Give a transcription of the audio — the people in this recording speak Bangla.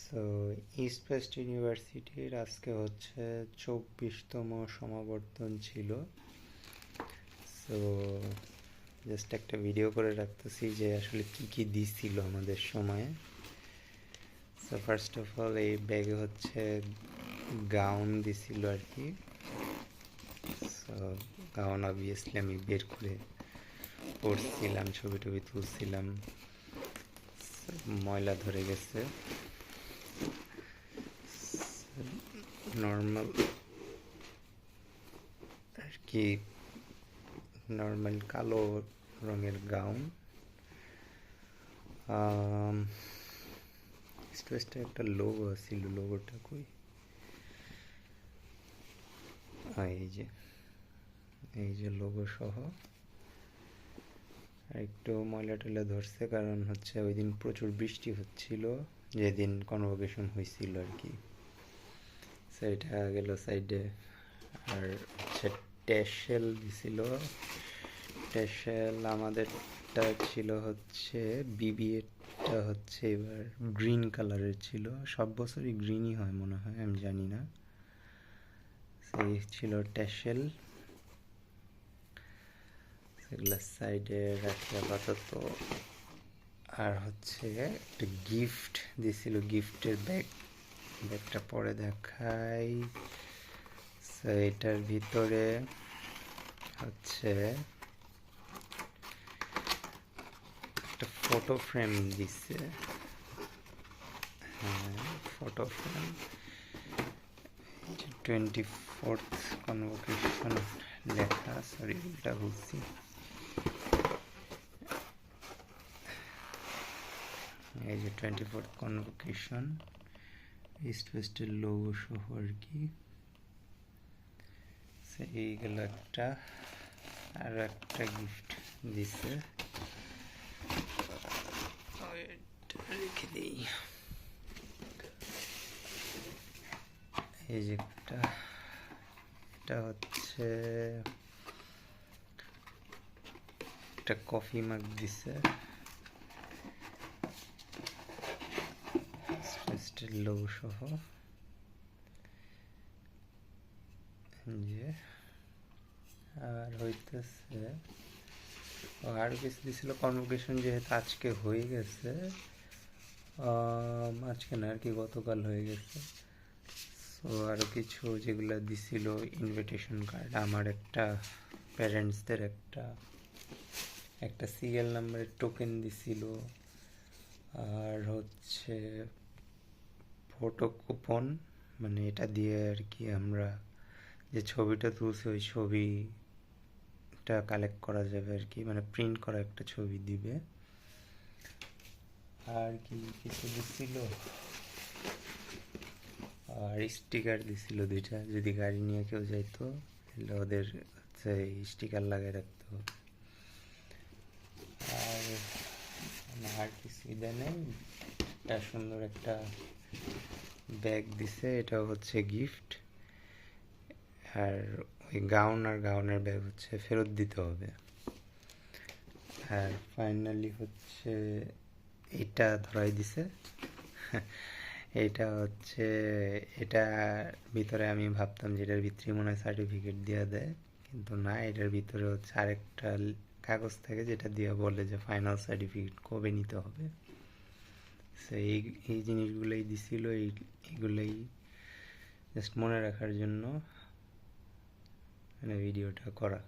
সো ইস্ট ওয়েস্ট ইউনিভার্সিটির আজকে হচ্ছে 24তম সমাবর্তন ছিল। সো জাস্ট একটা ভিডিও করে রাখতেছি যে আসলে কি কি দিছিল আমাদের সময়ে। সো ফার্স্ট অফ অল এই ব্যাগে হচ্ছে গাউন দিছিল আর কি। সো গাউন অবভিয়াসলি আমি বের করে পরছিলাম, ছবি টবি তুলছিলাম। ময়লা ধরে গেছে, নর্মাল আর কি, নর্মাল কালো রঙের গাউন। স্ট্রেসটা একটা লোগো ছিল, লোগোটা কই? এই যে লোগো সহ। আর একটু ময়লা টয়লা ধরছে, কারণ হচ্ছে ওই দিন প্রচুর বৃষ্টি হচ্ছিল যেদিন কনভোকেশন হয়েছিল আর কি। সেইটা গেল সাইডে। আর হচ্ছে ট্যাশেল দিছিল। ট্যাশেল আমাদেরটা ছিল হচ্ছে বিবিএটা হচ্ছে এবার গ্রিন কালারের ছিল। সব বছরই গ্রিনই হয় মনে হয়, আমি জানি না। সেই ছিল ট্যাশেল। সেগুলো সাইডে রাখি আপাতত। আর হচ্ছে একটা গিফট দিছিল, গিফটের ব্যাগটা পরে দেখাই। এটার ভিতরে হচ্ছে একটা ফটো ফ্রেম দিছে। হ্যাঁ, ফটো ফ্রেম। 24th কনভোকেশন লেখা, সরি উল্টা বলছি। এই যে 24th কনভোকেশন, ইস্ট ওয়েস্টের লোগো সহ আর কি। এইগুলো একটা। আর একটা গিফট দিছে, রেখে দিই। এই যে এটা হচ্ছে একটা কফি মাগ দিছে লোগো সহ। যে আর হইতেছে আর কিছু দিছিল কনভোকেশন, যেহেতু আজকে হয়ে গেছে, আজকে না আর কি, গতকাল হয়ে গেছে। সো আরও কিছু যেগুলো দিছিল, ইনভিটেশন কার্ড, আমার একটা, প্যারেন্টসদের একটা সিরিয়াল নাম্বারের টোকেন দিছিল। আর হচ্ছে ফটো কুপন, মানে এটা দিয়ে আর কি আমরা যে ছবিটা তুলছি ওই ছবিটা কালেক্ট করা যাবে আর কি, মানে প্রিন্ট করা একটা ছবি দিবে। আর কি কিছু দিছিল, আর স্টিকার দিছিল 2টা, যদি গাড়ি নিয়ে কেউ যাইতো তাহলে ওদের হচ্ছে স্টিকার লাগিয়ে রাখতে হবে। আর কিছু দেয় নেই। একটা সুন্দর একটা ব্যাগ দিছে, এটাও হচ্ছে গিফট। আর ওই গাউনের ব্যাগ হচ্ছে ফেরত দিতে হবে। আর ফাইনালি হচ্ছে এটা ধরাই দিছে। এটা হচ্ছে, এটা ভিতরে আমি ভাবতাম যে এটার ভিতরে মনে হয় সার্টিফিকেট দিয়ে দেয়, কিন্তু না, এটার ভিতরে হচ্ছে আরেকটা কাগজ থাকে যেটা দিয়ে বলে যে ফাইনাল সার্টিফিকেট কবে নিতে হবে। সো এই জিনিসগুলোই দিছিল, এইগুলোই জাস্ট মনে রাখার জন্য মানে ভিডিওটা করা।